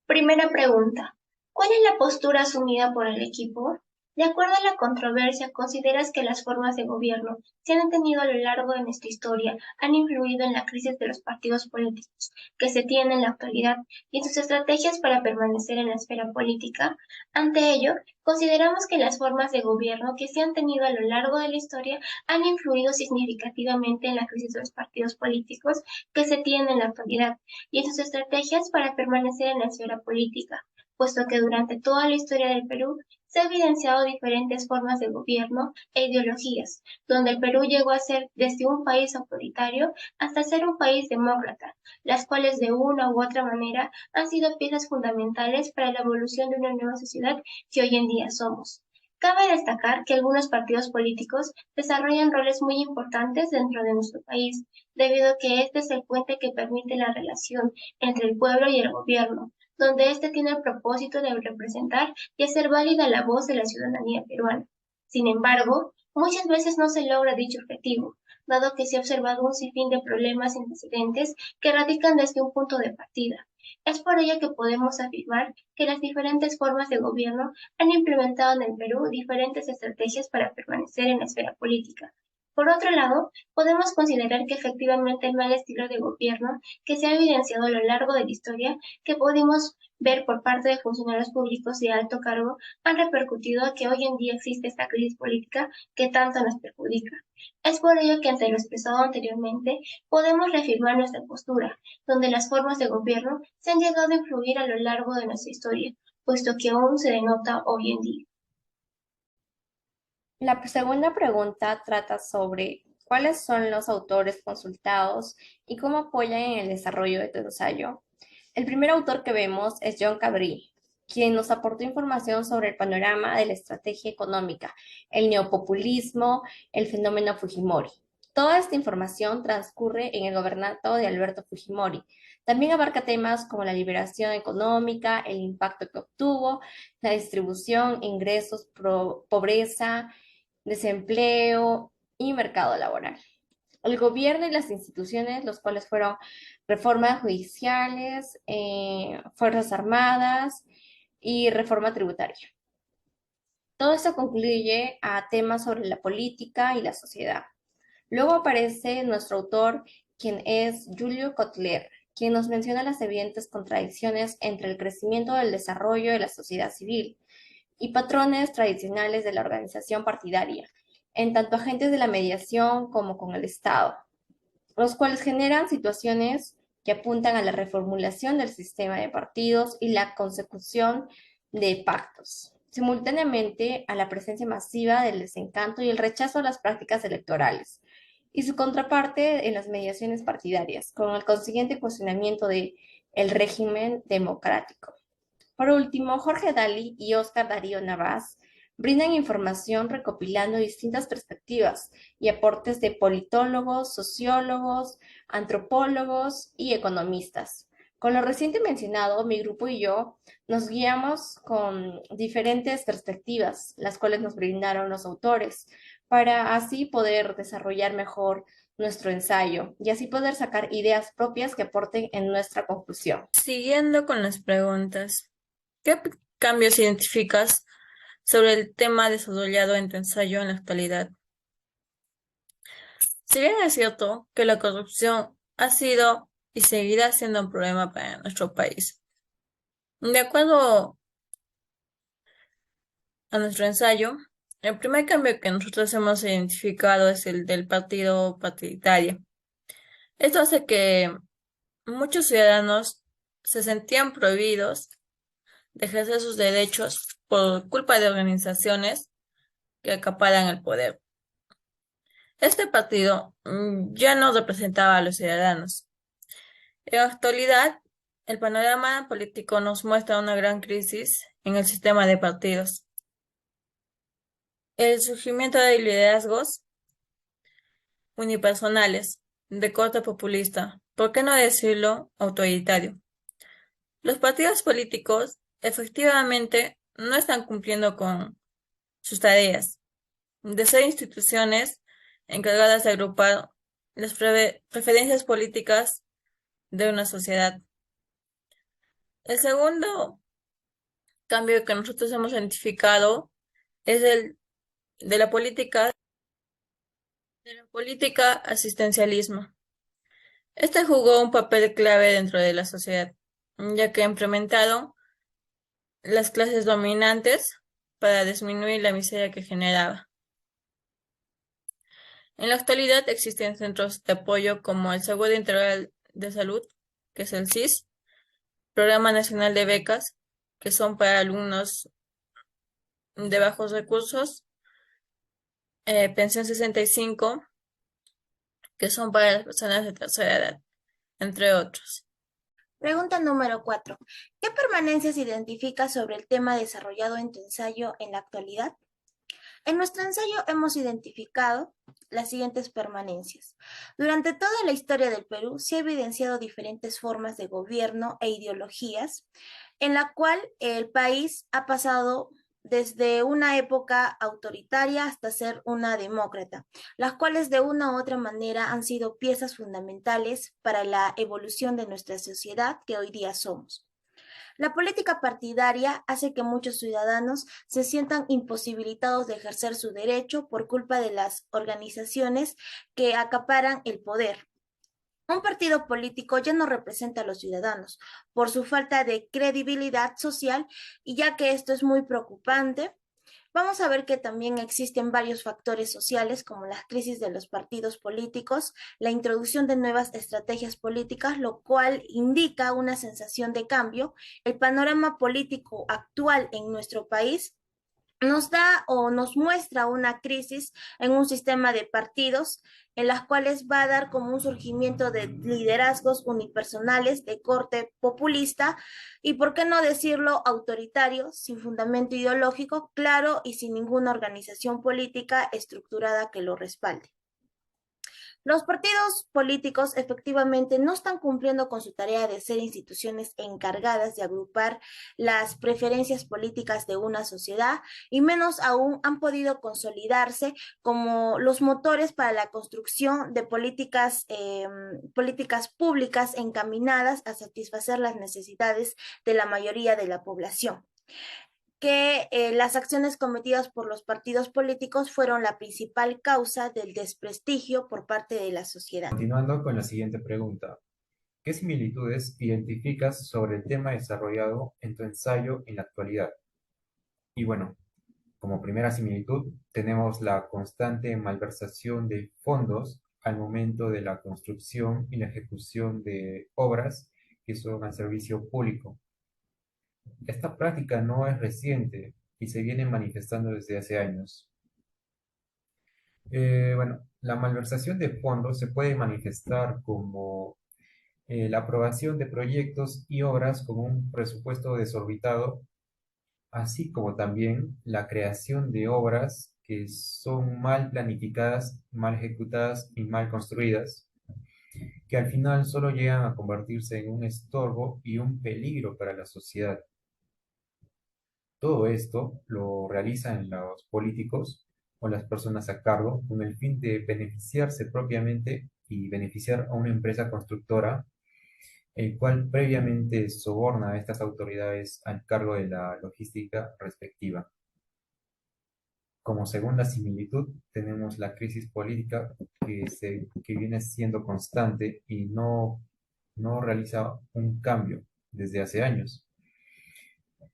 Primera pregunta. ¿Cuál es la postura asumida por el equipo? De acuerdo a la controversia, ¿consideras que las formas de gobierno que han tenido a lo largo de nuestra historia han influido en la crisis de los partidos políticos que se tienen en la actualidad y en sus estrategias para permanecer en la esfera política? Ante ello, consideramos que las formas de gobierno que se han tenido a lo largo de la historia han influido significativamente en la crisis de los partidos políticos que se tienen en la actualidad y en sus estrategias para permanecer en la esfera política, puesto que durante toda la historia del Perú se han evidenciado diferentes formas de gobierno e ideologías, donde el Perú llegó a ser desde un país autoritario hasta ser un país demócrata, las cuales de una u otra manera han sido piezas fundamentales para la evolución de una nueva sociedad que hoy en día somos. Cabe destacar que algunos partidos políticos desarrollan roles muy importantes dentro de nuestro país, debido a que este es el puente que permite la relación entre el pueblo y el gobierno, donde este tiene el propósito de representar y hacer válida la voz de la ciudadanía peruana. Sin embargo, muchas veces no se logra dicho objetivo, dado que se ha observado un sinfín de problemas y antecedentes que radican desde un punto de partida. Es por ello que podemos afirmar que las diferentes formas de gobierno han implementado en el Perú diferentes estrategias para permanecer en la esfera política. Por otro lado, podemos considerar que efectivamente el mal estilo de gobierno que se ha evidenciado a lo largo de la historia, que pudimos ver por parte de funcionarios públicos de alto cargo, han repercutido a que hoy en día existe esta crisis política que tanto nos perjudica. Es por ello que ante lo expresado anteriormente, podemos reafirmar nuestra postura, donde las formas de gobierno se han llegado a influir a lo largo de nuestra historia, puesto que aún se denota hoy en día. La segunda pregunta trata sobre cuáles son los autores consultados y cómo apoyan en el desarrollo de tu ensayo. El primer autor que vemos es John Cabrí, quien nos aportó información sobre el panorama de la estrategia económica, el neopopulismo, el fenómeno Fujimori. Toda esta información transcurre en el gobernato de Alberto Fujimori. También abarca temas como la liberación económica, el impacto que obtuvo, la distribución, ingresos, pobreza, desempleo y mercado laboral. El gobierno y las instituciones, los cuales fueron reformas judiciales, fuerzas armadas y reforma tributaria. Todo esto concluye a temas sobre la política y la sociedad. Luego aparece nuestro autor, quien es Julio Kotler, quien nos menciona las evidentes contradicciones entre el crecimiento del desarrollo de la sociedad civil y patrones tradicionales de la organización partidaria, en tanto agentes de la mediación como con el Estado, los cuales generan situaciones que apuntan a la reformulación del sistema de partidos y la consecución de pactos, simultáneamente a la presencia masiva del desencanto y el rechazo a las prácticas electorales, y su contraparte en las mediaciones partidarias, con el consiguiente cuestionamiento del régimen democrático. Por último, Jorge Dalí y Óscar Darío Navas brindan información recopilando distintas perspectivas y aportes de politólogos, sociólogos, antropólogos y economistas. Con lo reciente mencionado, mi grupo y yo nos guiamos con diferentes perspectivas, las cuales nos brindaron los autores, para así poder desarrollar mejor nuestro ensayo y así poder sacar ideas propias que aporten en nuestra conclusión. Siguiendo con las preguntas, ¿qué cambios identificas sobre el tema desarrollado en tu ensayo en la actualidad? Si bien es cierto que la corrupción ha sido y seguirá siendo un problema para nuestro país, de acuerdo a nuestro ensayo, el primer cambio que nosotros hemos identificado es el del partido partidario. Esto hace que muchos ciudadanos se sentían prohibidos de ejercer sus derechos por culpa de organizaciones que acaparan el poder. Este partido ya no representaba a los ciudadanos. En la actualidad, el panorama político nos muestra una gran crisis en el sistema de partidos. El surgimiento de liderazgos unipersonales de corte populista, ¿por qué no decirlo autoritario? Los partidos políticos efectivamente no están cumpliendo con sus tareas de ser instituciones encargadas de agrupar las preferencias políticas de una sociedad. El segundo cambio que nosotros hemos identificado es el de la política asistencialismo. Este jugó un papel clave dentro de la sociedad, ya que ha implementado las clases dominantes para disminuir la miseria que generaba. En la actualidad existen centros de apoyo como el Seguro Integral de Salud, que es el SIS, Programa Nacional de Becas, que son para alumnos de bajos recursos, Pensión 65, que son para las personas de tercera edad, entre otros. Pregunta número 4. ¿Qué permanencias identificas sobre el tema desarrollado en tu ensayo en la actualidad? En nuestro ensayo hemos identificado las siguientes permanencias. Durante toda la historia del Perú se ha evidenciado diferentes formas de gobierno e ideologías en la cual el país ha pasado desde una época autoritaria hasta ser una demócrata, las cuales de una u otra manera han sido piezas fundamentales para la evolución de nuestra sociedad que hoy día somos. La política partidaria hace que muchos ciudadanos se sientan imposibilitados de ejercer su derecho por culpa de las organizaciones que acaparan el poder. Un partido político ya no representa a los ciudadanos por su falta de credibilidad social y ya que esto es muy preocupante, vamos a ver que también existen varios factores sociales como la crisis de los partidos políticos, la introducción de nuevas estrategias políticas, lo cual indica una sensación de cambio. El panorama político actual en nuestro país nos da o nos muestra una crisis en un sistema de partidos en las cuales va a dar como un surgimiento de liderazgos unipersonales de corte populista y, por qué no decirlo, autoritario, sin fundamento ideológico, claro y sin ninguna organización política estructurada que lo respalde. Los partidos políticos efectivamente no están cumpliendo con su tarea de ser instituciones encargadas de agrupar las preferencias políticas de una sociedad y menos aún han podido consolidarse como los motores para la construcción de políticas públicas encaminadas a satisfacer las necesidades de la mayoría de la población que las acciones cometidas por los partidos políticos fueron la principal causa del desprestigio por parte de la sociedad. Continuando con la siguiente pregunta. ¿Qué similitudes identificas sobre el tema desarrollado en tu ensayo en la actualidad? Y bueno, como primera similitud, tenemos la constante malversación de fondos al momento de la construcción y la ejecución de obras que son al servicio público. Esta práctica no es reciente y se viene manifestando desde hace años. Bueno, la malversación de fondos se puede manifestar como la aprobación de proyectos y obras con un presupuesto desorbitado, así como también la creación de obras que son mal planificadas, mal ejecutadas y mal construidas, que al final solo llegan a convertirse en un estorbo y un peligro para la sociedad. Todo esto lo realizan los políticos o las personas a cargo con el fin de beneficiarse propiamente y beneficiar a una empresa constructora, el cual previamente soborna a estas autoridades al cargo de la logística respectiva. Como segunda similitud, tenemos la crisis política que viene siendo constante y no realiza un cambio desde hace años.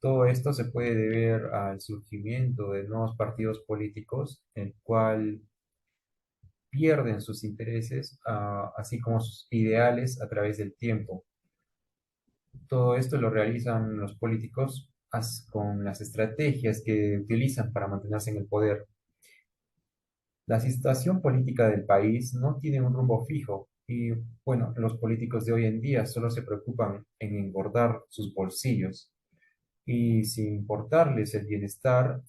Todo esto se puede deber al surgimiento de nuevos partidos políticos, el cual pierden sus intereses, así como sus ideales a través del tiempo. Todo esto lo realizan los políticos con las estrategias que utilizan para mantenerse en el poder. La situación política del país no tiene un rumbo fijo y, bueno, los políticos de hoy en día solo se preocupan en engordar sus bolsillos y sin importarles el bienestar,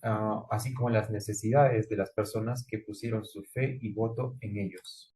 así como las necesidades de las personas que pusieron su fe y voto en ellos.